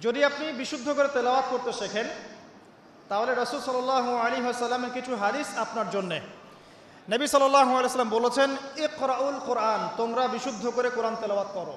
যদি আপনি বিশুদ্ধ করে তেলাওয়াত করতে শেখেন তাহলে রাসূল সাল্লাল্লাহু আলাইহি ওয়াসাল্লামের কিছু হাদিস আপনার জন্যে। নবী সাল্লাল্লাহু আলাইহি ওয়াসাল্লাম বলেছেন, ইকরাউল কোরআন, তোমরা বিশুদ্ধ করে কোরআন তেলাওয়াত করো।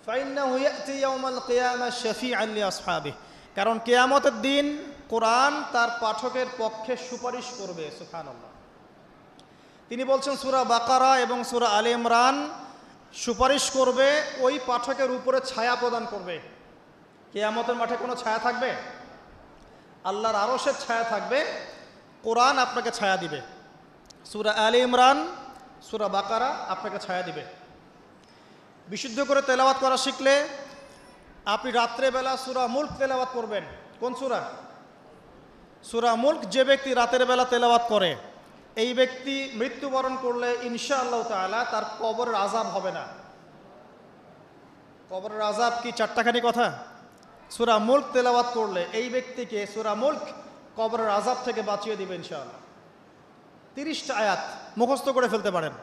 ফাইন্নাহু ইয়াতি ইয়াউমাল কিয়ামাহ শাফিআন লিআসহাবিহি, কারণ কিয়ামতের দিন কোরআন তার পাঠকের পক্ষে সুপারিশ করবে। সুবহানাল্লাহ। তিনি বলছেন সূরা বাকারা এবং সূরা আলে ইমরান সুপারিশ করবে, ওই পাঠকের উপরে ছায়া প্রদান করবে। কিয়ামতের মাঠে কোনো ছায়া থাকবে? আল্লাহর আরশের ছায়া থাকবে, কোরআন আপনাকে ছায়া দিবে। সূরা আলে ইমরান, সূরা বাকারা আপনাকে ছায়া দিবে। বিশুদ্ধ করে তেলাওয়াত করা শিখলে আপনি রাত্রেবেলা সূরা মুলক তেলাওয়াত করবেন। কোন সূরা? সূরা মুলক। যে ব্যক্তি রাতের বেলা তেলাওয়াত করে, এই ব্যক্তি মৃত্যুবরণ করলে ইনশাআল্লাহ তাআলা তার কবরের আযাব হবে না। কবরের আযাব কি চারটাখানি কথা? সূরা মুলক তেলাওয়াত করলে এই ব্যক্তিকে সূরা মুলক কবরের আযাব থেকে বাঁচিয়ে দিবে ইনশাআল্লাহ। 30টা আয়াত মুখস্থ করে ফেলতে পারেন।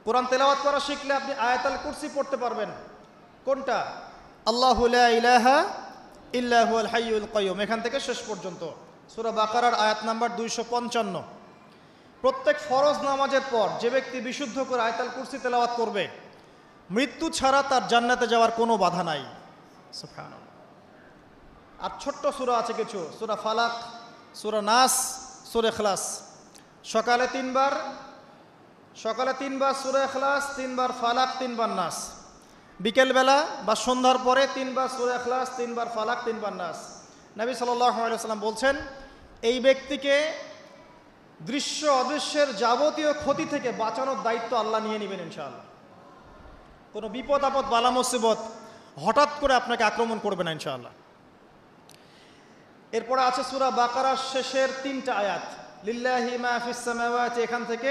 কোরআন তেলাওয়াত করা শিখলে আপনি আয়াতুল কুরসি পড়তে পারবেন। কোনটা? আল্লাহু লা ইলাহা ইল্লা হুয়াল হাইয়ুল কাইয়ুম, এখান থেকে শেষ পর্যন্ত। সূরা বাকারার আয়াত নাম্বার 255। প্রত্যেক ফরজ নামাজের পর যে ব্যক্তি বিশুদ্ধ করে আয়াতুল কুরসি তেলাওয়াত করবে, মৃত্যু ছাড়া তার জান্নাতে যাওয়ার কোনো বাধা নাই। সুবহানাল্লাহ। আর ছোট্ট সূরা আছে কিছু, সূরা ফালাক, সূরা নাস, সূরা ইখলাস। সকালে 3 বার সূরা ইখলাস, 3 বার ফালাক, 3 বার নাস। বিকেলবেলা বা সন্ধ্যার পরে 3 বার সূরা ইখলাস, 3 বার ফালাক, 3 বার নাস। নবী সাল্লাল্লাহু আলাইহি ওয়াসাল্লাম বলছেন, এই ব্যক্তিকে দৃশ্য অদৃশ্যের যাবতীয় ক্ষতি থেকে বাঁচানোর দায়িত্ব আল্লাহ নিয়ে নেবেন ইনশাআল্লাহ। কোনো বিপদ আপদ বালা মুসিবত হঠাৎ করে আপনাকে আক্রমণ করবে না ইনশাআল্লাহ। এরপরে আছে সূরা বাকারার শেষের 3টা আয়াত, লিল্লাহি মা ফিস সামাওয়াতি, এখান থেকে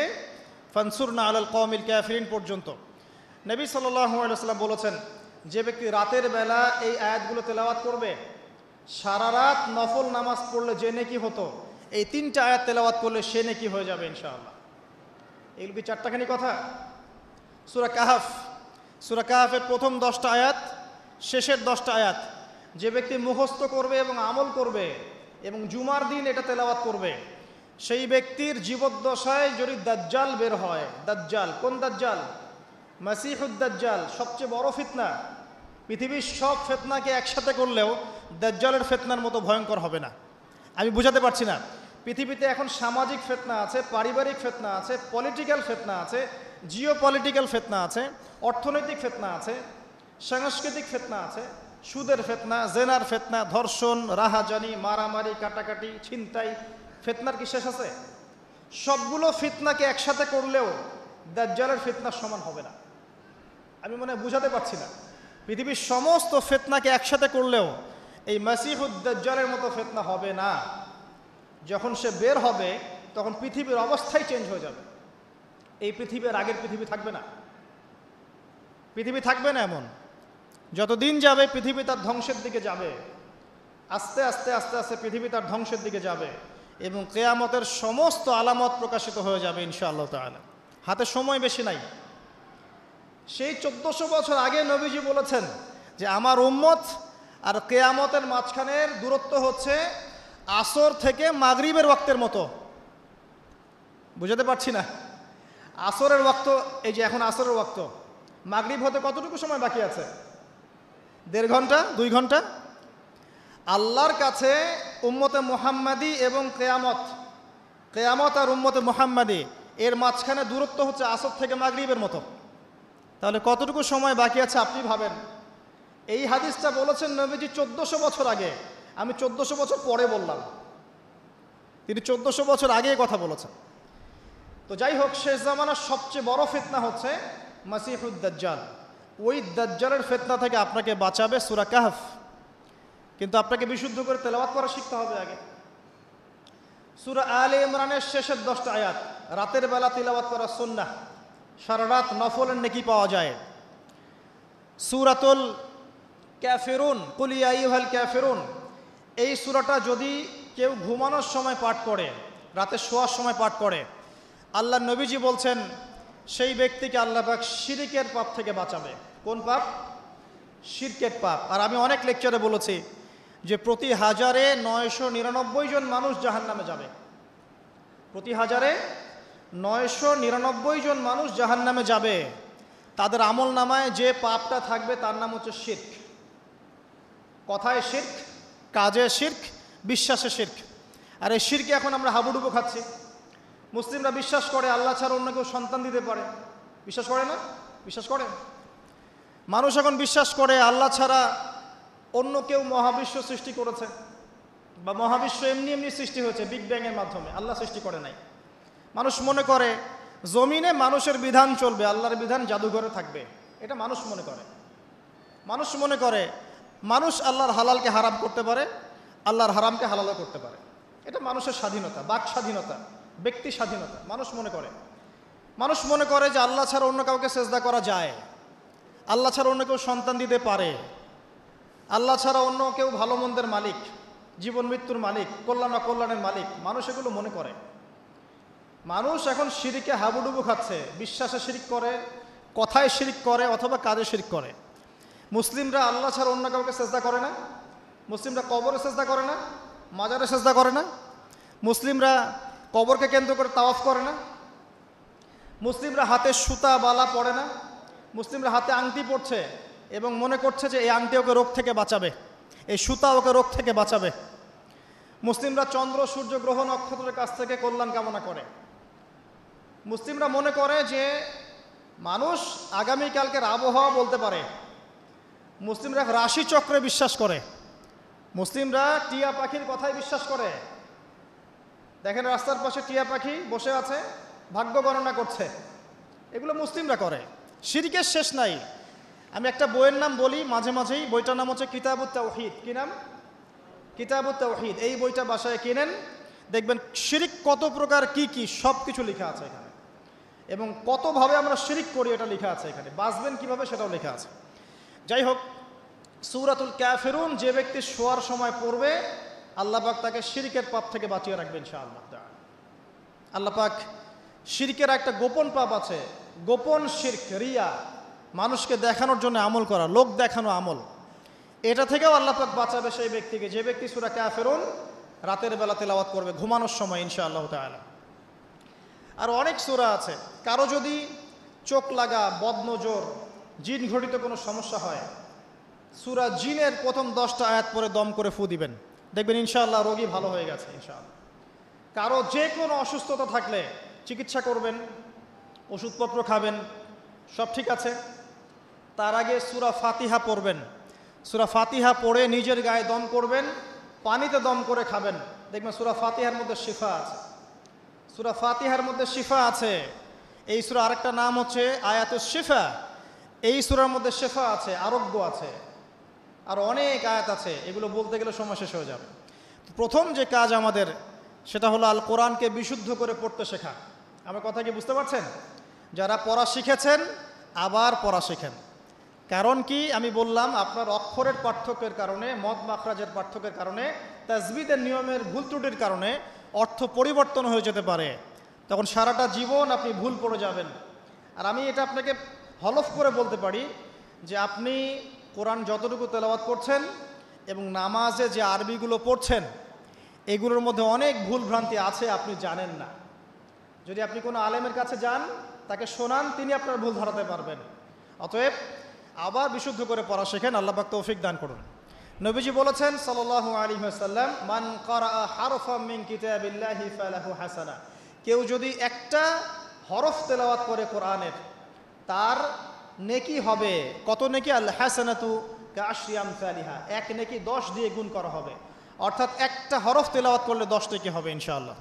ফানসুরনা আলাল কওমিল কাফিরিন পর্যন্ত। নবী সাল্লাল্লাহু আলাইহি ওয়াসাল্লাম বলেছেন, যে ব্যক্তি রাতের বেলা এই আয়াতগুলো তেলাওয়াত করবে, সারা রাত নফল নামাজ পড়লে যে নেকি হতো, এই 3টা আয়াত তেলাওয়াত করলে সে নেকি হয়ে যাবে ইনশাআল্লাহ। এগুলো কি চারটাখানি কথা? সূরা কাহাফের প্রথম 10টা আয়াত, শেষের 10টা আয়াত যে ব্যক্তি মুখস্থ করবে এবং আমল করবে এবং জুমার দিন এটা তেলাওয়াত করবে, সেই ব্যক্তির জীবদ্দশায় যদি দাজ্জাল বের হয়, দাজ্জাল, কোন দাজ্জাল? মাসিহুদ দাজ্জাল, সবচেয়ে বড় ফিতনা। পৃথিবীর সব ফিতনাকে একসাথে করলেও দাজ্জালের ফিতনার মতো ভয়ঙ্কর হবে না। আমি বুঝাতে পারছি না। পৃথিবীতে এখন সামাজিক ফিতনা আছে, পারিবারিক ফিতনা আছে, পলিটিক্যাল ফিতনা আছে, জিওপলিটিক্যাল ফিতনা আছে, অর্থনৈতিক ফিতনা আছে, সাংস্কৃতিক ফিতনা আছে, সুদের ফিতনা, জেনার ফিতনা, ধর্ষণ, রাহাজানি, মারামারি, কাটাকাটি, ছিনতাই। ফিতনার কি শেষ আছে? সবগুলো ফিতনাকে একসাথে করলেও দাজ্জালের ফিতনার সমান হবে না। আমি মনে হয় বুঝাতে পারছি না। পৃথিবীর সমস্ত ফিতনাকে একসাথে করলেও এই মাসিহুদ দাজ্জালের মতো ফিতনা হবে না। যখন সে বের হবে তখন পৃথিবীর অবস্থাই চেঞ্জ হয়ে যাবে। এই পৃথিবীর আগের পৃথিবী থাকবে না। পৃথিবী থাকবে না এমন। যতদিন যাবে পৃথিবী তার ধ্বংসের দিকে যাবে। আস্তে আস্তে আস্তে আস্তে পৃথিবী তার ধ্বংসের দিকে যাবে এবং কিয়ামতের সমস্ত আলামত প্রকাশিত হয়ে যাবে ইনশাআল্লাহ তাআলা। হাতে সময় বেশি নাই। সেই 1400 বছর আগে নবীজি বলেছেন যে আমার উম্মত আর কিয়ামতের মাঝখানের দূরত্ব হচ্ছে আসর থেকে মাগরিবের ওয়াক্তের মতো। বুঝাতে পারছি না। আসরের ওয়াক্ত, এই যে এখন আসরের ওয়াক্ত, মাগরিব হতে কতটুকু সময় বাকি আছে? 1.5 ঘন্টা, 2 ঘন্টা। আল্লাহর কাছে উম্মতে মুহাম্মাদি এবং কিয়ামত আর উম্মতে মুহাম্মাদি এর মাঝখানে দূরত্ব হচ্ছে আসর থেকে মাগরিবের মতো। তাহলে কতটুকু সময় বাকি আছে আপনি ভাবেন। এই হাদিসটা বলেছেন নবীজি 1400 বছর আগে। আমি 1400 বছর পরে বললাম, তিনি 1400 বছর আগে কথা বলেছেন। তো যাই হোক, শেষ জামানার সবচেয়ে বড় ফিতনা হচ্ছে মাসিহুদ দাজ্জাল। ওই দাজ্জালের ফিতনা থেকে আপনাকে বাঁচাবে সূরা কাহফ। কিন্তু আপনাকে বিশুদ্ধ করে তেলাওয়াত করা শিখতে হবে আগে। সূরা আলে ইমরানের শেষের 10টা আয়াত রাতের বেলা তিলাওয়াত করা সুন্নাহ, সারা রাত নফলের নেকি পাওয়া যায়। সূরাতুল কাফিরুন, কুল ইয়া আইয়ুহাল কাফিরুন, এই সূরাটা যদি কেউ ঘুমানোর সময় পাঠ করে, রাতে শোয়ার সময় পাঠ করে, আল্লাহ নবীজি বলছেন সেই ব্যক্তিকে আল্লাহ পাক শিরকের পাপ থেকে বাঁচাবে। কোন পাপ? শিরকের পাপ। আর আমি অনেক লেকচারে বলেছি যে প্রতি 1000-এ 999 জন মানুষ জাহান্নামে যাবে। প্রতি 1000-এ 999 জন মানুষ জাহান্নামে যাবে। তাদের আমল নামায় যে পাপটা থাকবে তার নাম হচ্ছে শিরক। কথায় শিরক, কাজে শিরক, বিশ্বাসে শিরক। আর এই শিরকে এখন আমরা হাবুডুবু খাচ্ছি। মুসলিমরা বিশ্বাস করে আল্লাহ ছাড়া অন্য কেউ সন্তান দিতে পারে। বিশ্বাস করে না? বিশ্বাস করে। মানুষ এখন বিশ্বাস করে আল্লাহ ছাড়া অন্য কেউ মহাবিশ্ব সৃষ্টি করেছে, বা মহাবিশ্ব এমনি এমনি সৃষ্টি হয়েছে বিগ ব্যাংয়ের মাধ্যমে, আল্লাহ সৃষ্টি করে নাই। মানুষ মনে করে জমিনে মানুষের বিধান চলবে, আল্লাহর বিধান জাদুঘরে থাকবে। এটা মানুষ মনে করে। মানুষ মনে করে মানুষ আল্লাহর হালালকে হারাম করতে পারে, আল্লাহর হারামকে হালালও করতে পারে। এটা মানুষের স্বাধীনতা, বাক স্বাধীনতা, ব্যক্তি স্বাধীনতা মানুষ মনে করে। মানুষ মনে করে যে আল্লাহ ছাড়া অন্য কাউকে সেজদা করা যায়, আল্লাহ ছাড়া অন্য কেউ সন্তান দিতে পারে, আল্লাহ ছাড়া অন্য কেউ ভালো মন্দের মালিক, জীবন মৃত্যুর মালিক, কল্যাণ অকল্যাণের মালিক। মানুষ এগুলো মনে করে। মানুষ এখন শিরিকে হাবুডুবু খাচ্ছে। বিশ্বাসে শিরিক করে, কথায় শিরিক করে, অথবা কাজে শিরিক করে। মুসলিমরা আল্লাহ ছাড়া অন্য কাউকে সেজদা করে না। মুসলিমরা কবরে সেজদা করে না, মাজারে সেজদা করে না। মুসলিমরা কবরকে কেন্দ্র করে তাওয়াফ করে না। মুসলিমরা হাতে সুতা বালা পড়ে না। মুসলিমরা হাতে আংটি পড়ছে এবং মনে করছে যে এই আংটি ওকে রোগ থেকে বাঁচাবে, এই সুতা ওকে রোগ থেকে বাঁচাবে। মুসলিমরা চন্দ্র, সূর্য, গ্রহ, নক্ষত্রের কাছ থেকে কল্যাণ কামনা করে। মুসলিমরা মনে করে যে মানুষ আগামীকালকের আবহাওয়া বলতে পারে। মুসলিমরা রাশি চক্রে বিশ্বাস করে। মুসলিমরা টিয়া পাখির কথায় বিশ্বাস করে। দেখেন রাস্তার পাশে টিয়া পাখি বসে আছে, ভাগ্য গণনা করছে। এগুলো মুসলিমরা করে। শিরকের শেষ নাই। আমি একটা বইয়ের নাম বলি মাঝে মাঝেই, বইটার নাম হচ্ছে কিতাবুত তাওহীদ। কি নাম? কিতাবুত তাওহীদ। এই বইটা বাসায় কিনেন, দেখবেন শিরিক কত প্রকার, কি কি সব কিছু লেখা আছে এখানে, এবং কতভাবে আমরা শিরিক করি এটা লেখা আছে এখানে। বাঁচবেন কিভাবে সেটাও লেখা আছে। যাই হোক, সূরাতুল কাফিরুন যে ব্যক্তি শোয়ার সময় পড়বে, আল্লাহ পাক তাকে শিরকের পাপ থেকে বাঁচিয়ে রাখবেন ইনশাআল্লাহ। আল্লাহ পাক শিরকের একটা গোপন পাপ আছে, গোপন শিরক, রিয়া, মানুষকে দেখানোর জন্য আমল করা, লোক দেখানো আমল। এটা থেকেও আল্লাহ পাক বাঁচাবে সেই ব্যক্তিকে, যে ব্যক্তি সূরা কাফিরুন রাতের বেলা তেলাওয়াত করবে ঘুমানোর সময় ইনশাআল্লাহ তাআলা। আর অনেক সূরা আছে। কারো যদি চোখ লাগা, বদনজর, জিন ঘটিত কোনো সমস্যা হয়, সূরা জিনের প্রথম 10টা আয়াত পরে দম করে ফু দিবেন, দেখবেন ইনশাআল্লাহ রোগী ভালো হয়ে গেছে ইনশাআল্লাহ। কারো যে কোনো অসুস্থতা থাকলে চিকিৎসা করবেন, ওষুধপত্র খাবেন, সব ঠিক আছে। তার আগে সূরা ফাতিহা পড়বেন। সূরা ফাতিহা পড়ে নিজের গায়ে দম করবেন, পানিতে দম করে খাবেন, দেখবেন সূরা ফাতিহার মধ্যে শিফা আছে। সূরা ফাতিহার মধ্যে শিফা আছে। এই সূরা আরেকটা নাম হচ্ছে আয়াতুশ শিফা। এই সূরার মধ্যে শিফা আছে, আরোগ্য আছে। আর অনেক আয়াত আছে, এগুলো বলতে গেলে সময় শেষ হয়ে যাবে। প্রথম যে কাজ আমাদের, সেটা হলো আল কোরআনকে বিশুদ্ধ করে পড়তে শেখা। আমার কথা কি বুঝতে পারছেন? যারা পড়া শিখেছেন আবার পড়া শেখেন। কারণ কি আমি বললাম, আপনার অক্ষরের পার্থক্যের কারণে, মদ মাখরাজের পার্থক্যের কারণে, তাজবিদের নিয়মের ভুল ত্রুটির কারণে অর্থ পরিবর্তন হয়ে যেতে পারে। তখন সারাটা জীবন আপনি ভুল পড়ে যাবেন। আর আমি এটা আপনাকে হলফ করে বলতে পারি যে আপনি কোরআন যতটুকু তেলাওয়াত করছেন এবং নামাজে যে আরবিগুলো পড়ছেন, এগুলোর মধ্যে অনেক ভুল ভ্রান্তি আছে, আপনি জানেন না। যদি আপনি কোনো আলেমের কাছে যান, তাকে শোনান, তিনি আপনার ভুল ধরাতে পারবেন। অতএব আবার বিশুদ্ধ করে পড়া শেখেন। আল্লাহ পাক তৌফিক দান করুন। নবীজি বলেছেন সাল্লাল্লাহু আলাইহি ওয়াসাল্লাম, মান ক্বারাআ হারফাম মিন কিতাবিল্লাহি ফালাহু হাসানা। কেউ যদি একটা হরফ তেলাওয়াত করে কোরআনের, তার নেকি হবে কত নেকি? আল হাসানাতু কাআশরি আমসালিহা। এক নেকি 10 দিয়ে গুণ করা হবে। অর্থাৎ একটা হরফ তেলাওয়াত করলে 10 নেকি হবে ইনশাআল্লাহ।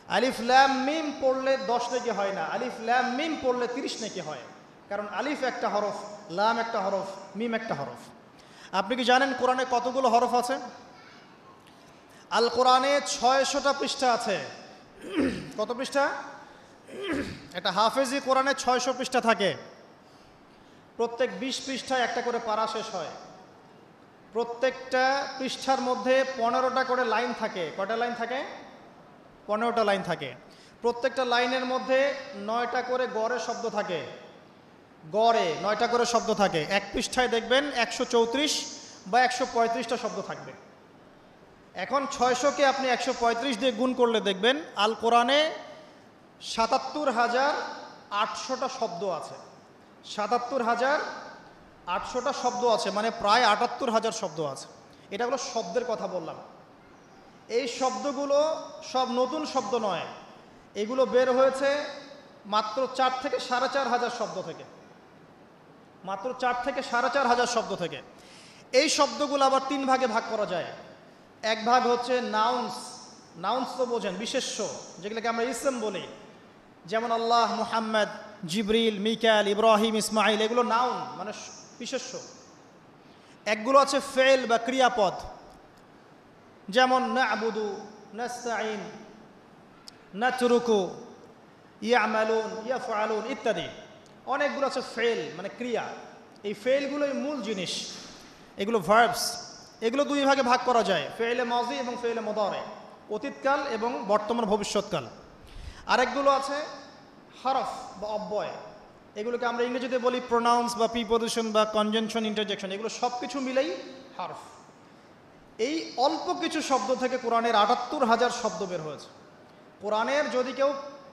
আলিফ লাম মিম পড়লে 10 নেকি হয় না, আলিফ লাম মিম পড়লে 30 নেকি হয়। কারণ আলিফ একটা হরফ, লাম একটা হরফ, মিম একটা হরফ। আপনি কি জানেন কোরআনে কতগুলো হরফ আছে? আল কোরআনে 600টা পৃষ্ঠা আছে। কত পৃষ্ঠা? এটা হাফেজি কোরআনে 600 পৃষ্ঠা থাকে। প্রত্যেক 20 পৃষ্ঠায় একটা করে পারা শেষ হয়। প্রত্যেকটা পৃষ্ঠার মধ্যে 15টা করে লাইন থাকে। কয়টা লাইন থাকে? 15টা লাইন থাকে। প্রত্যেকটা লাইনের মধ্যে 9টা করে গড়ে শব্দ থাকে। গড়ে 9টা করে শব্দ থাকে। এক পৃষ্ঠায় দেখবেন 134 বা 135টা শব্দ থাকবে। এখন 600কে আপনি 135 দিয়ে গুণ করলে দেখবেন আল কোরআনে 77,800টা শব্দ আছে। 77,800টা শব্দ আছে, মানে প্রায় 78,000 শব্দ আছে। এটা হলো শব্দের কথা বললাম। এই শব্দগুলো সব নতুন শব্দ নয়, এগুলো বের হয়েছে মাত্র 4 থেকে 4,500 শব্দ থেকে, মাত্র 4 থেকে 4,500 শব্দ থেকে। এই শব্দগুলো আবার 3 ভাগে ভাগ করা যায়। এক ভাগ হচ্ছে নাউন্স, নাউন্স তো বোঝেন, বিশেষ্য, যেগুলোকে আমরা ইসম বলি, যেমন আল্লাহ, মুহাম্মদ, জিবরিল, মিকাল, ইব্রাহিম, ইসমাইল, এগুলো নাউন মানে বিশেষ্য। একগুলো আছে ফেল বা ক্রিয়াপদ, যেমন না'বুদু, নাস্তাইন, নাতরুকু, ইয়ামালুন, ইয়াফআলুন ইত্যাদি। অনেকগুলো আছে ফেল মানে ক্রিয়া। এই ফেলগুলোই মূল জিনিস, এগুলো ভার্বস। এগুলো 2 ভাগে ভাগ করা যায়, ফেলে মাজি এবং ফেলে মুদারি, অতীতকাল এবং বর্তমান ভবিষ্যৎকাল। আরেকগুলো আছে হরফ বা অব্যয়, এগুলোকে আমরা ইংরেজিতে বলি প্রোনাউন্স বা প্রিপোজিশন বা কনজাংশন, ইন্টারজেকশন, এগুলো সব কিছু মিলেই হরফ। এই অল্প কিছু শব্দ থেকে কোরআনের 78,000 শব্দ বের হয়েছে। কোরআনের যদি কেউ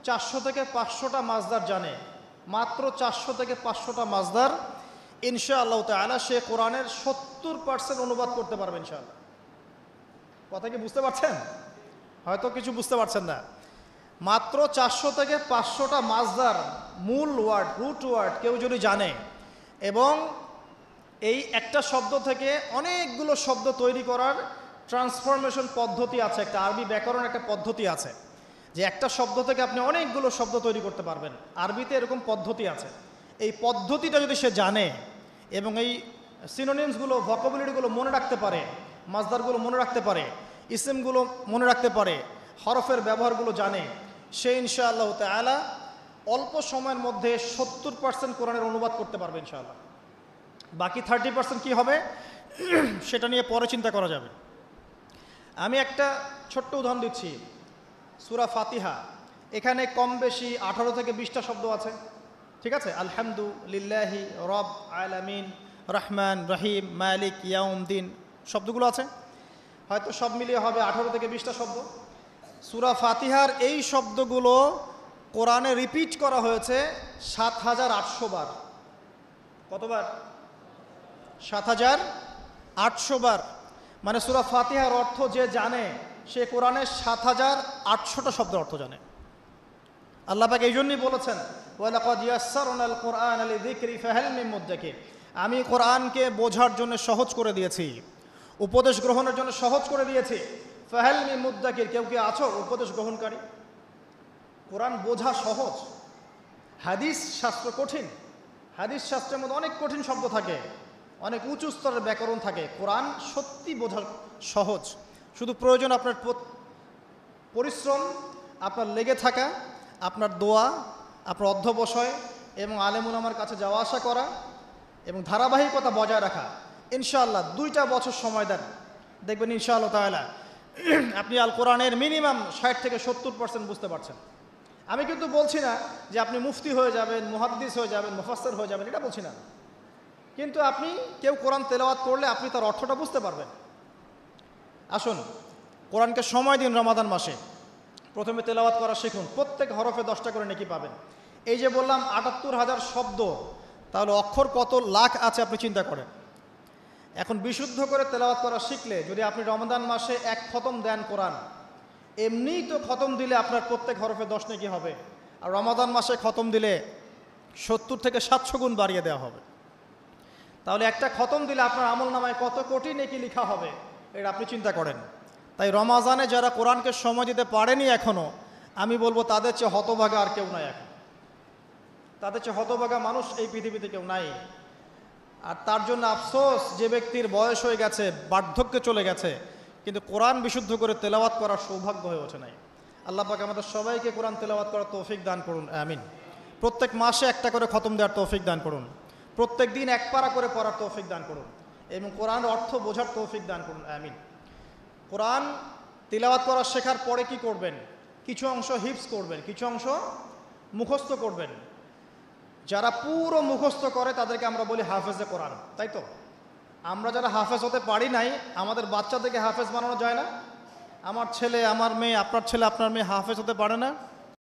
400 থেকে 500টা মাজদার জানে, মাত্র 400 থেকে 500টা মাজদার, ইনশাআল্লাহ তাআলা সে কোরআনের 70% অনুবাদ করতে পারবে ইনশাআল্লাহ। কথা কি বুঝতে পারছেন? হয়তো কিছু বুঝতে পারছেন না। মাত্র 400 থেকে 500টা মাজদার, মূল ওয়ার্ড, রুট ওয়ার্ড কেউ যদি জানে, এবং এই একটা শব্দ থেকে অনেকগুলো শব্দ তৈরি করার ট্রান্সফরমেশন পদ্ধতি আছে, একটা আরবি ব্যাকরণ একটা পদ্ধতি আছে, যে একটা শব্দ থেকে আপনি অনেকগুলো শব্দ তৈরি করতে পারবেন। আরবিতে এরকম পদ্ধতি আছে। এই পদ্ধতিটা যদি সে জানে এবং এই সিনোনিমসগুলো, ভোকাবুলারিগুলো মনে রাখতে পারে, মাজদারগুলো মনে রাখতে পারে, ইসিমগুলো মনে রাখতে পারে, হরফের ব্যবহারগুলো জানে, সে ইনশাআল্লাহ তাআলা অল্প সময়ের মধ্যে 70% কোরআনের অনুবাদ করতে পারবে ইনশাআল্লাহ। বাকি 30% কি হবে সেটা নিয়ে পরে চিন্তা করা যাবে। আমি একটা ছোট্ট উদাহরণ দিচ্ছি। সূরা ফাতিহা, এখানে কম বেশি 18 থেকে 20টা শব্দ আছে, ঠিক আছে? আলহামদুলিল্লাহি রব আলামিন, রহমান রহিম, মালিক ইয়াউমদ্দিন, শব্দগুলো আছে। হয়তো সব মিলিয়ে হবে 18 থেকে 20টা শব্দ। সূরা ফাতিহার এই শব্দগুলো কোরআনে রিপিট করা হয়েছে 7,800 বার। কতবার? 7,800 বার। মানে সূরা ফাতিহার অর্থ যে জানে, সে কোরআনের 7,800টা শব্দের অর্থ জানে। আল্লাহ পাক এই জন্যই বলেছেন, ওয়ালাকাদ ইয়াসসারনাল কুরআনা লিযিকরি ফাহাল মিন মুদ্দাকির। আমি কোরআনকে বোঝার জন্য সহজ করে দিয়েছি, উপদেশ গ্রহণের জন্য সহজ করে দিয়েছি। ফাহাল মিন মুদ্দাকির, কেউ কি আছো উপদেশ গ্রহণকারী? কোরআন বোঝা সহজ। হাদিস শাস্ত্র কঠিন, হাদিস শাস্ত্রের মধ্যে অনেক কঠিন শব্দ থাকে, অনেক উঁচু স্তরের ব্যাকরণ থাকে। কোরআন সত্যি বোঝা সহজ, শুধু প্রয়োজন আপনার পরিশ্রম, আপনার লেগে থাকা, আপনার দোয়া, আপনার অধ্যবসায় এবং আলেম উলামার কাছে যাওয়া আসা করা এবং ধারাবাহিকতা বজায় রাখা। ইনশাআল্লাহ 2টা বছর সময় দেন, দেখবেন ইনশাআল্লাহ তাআলা আপনি আল কোরআনের মিনিমাম 60 থেকে 70% বুঝতে পারছেন। আমি কিন্তু বলছি না যে আপনি মুফতি হয়ে যাবেন, মুহাদ্দিস হয়ে যাবেন, মুফাসসির হয়ে যাবেন, এটা বলছি না। কিন্তু আপনি কেউ কোরআন তেলাওয়াত করলে আপনি তার অর্থটা বুঝতে পারবেন। আসুন কোরআনকে সময় দিন। রমাদান মাসে প্রথমে তেলাওয়াত করা শিখুন, প্রত্যেক হরফে 10টা করে নেকি পাবেন। এই যে বললাম 78,000 শব্দ, তাহলে অক্ষর কত লাখ আছে আপনি চিন্তা করেন। এখন বিশুদ্ধ করে তেলাওয়াত করা শিখলে যদি আপনি রমাদান মাসে 1 খতম দেন কোরআন, এমনিই তো খতম দিলে আপনার প্রত্যেক হরফে 10 নেকি হবে, আর রমাদান মাসে খতম দিলে 70 থেকে 700 গুণ বাড়িয়ে দেওয়া হবে। তাহলে একটা খতম দিলে আপনার আমল নামায় কত কোটি নেকি লেখা হবে, এটা আপনি চিন্তা করেন। তাই রমাজানে যারা কোরআনকে সময় দিতে পারেনি এখনও, আমি বলবো তাদের চেয়ে হতভাগা আর কেউ নাই এখন। তাদের চেয়ে হতভাগা মানুষ এই পৃথিবীতে কেউ নাই। আর তার জন্য আফসোস, যে ব্যক্তির বয়স হয়ে গেছে, বার্ধক্যে চলে গেছে, কিন্তু কোরআন বিশুদ্ধ করে তেলাওয়াত করার সৌভাগ্য হয়ে ওঠে নাই। আল্লাহ পাক আমাদের সবাইকে কোরআন তেলাওয়াত করার তৌফিক দান করুন, আমিন। প্রত্যেক মাসে একটা করে খতম দেওয়ার তৌফিক দান করুন, প্রত্যেক দিন 1 পারা করে পড়ার তৌফিক দান করুন, এবং কোরআন অর্থ বোঝার তৌফিক দান করুন, আমিন। কোরআন তিলাওয়াত করা শেখার পরে কি করবেন? কিছু অংশ হিফজ করবেন, কিছু অংশ মুখস্থ করবেন। যারা পুরো মুখস্থ করে তাদেরকে আমরা বলি হাফেজে কোরআন, তাই তো? আমরা যারা হাফেজ হতে পারি নাই, আমাদের বাচ্চাদেরকে হাফেজ বানানো যায় না? আমার ছেলে, আমার মেয়ে, আপনার ছেলে, আপনার মেয়ে হাফেজ হতে পারে না?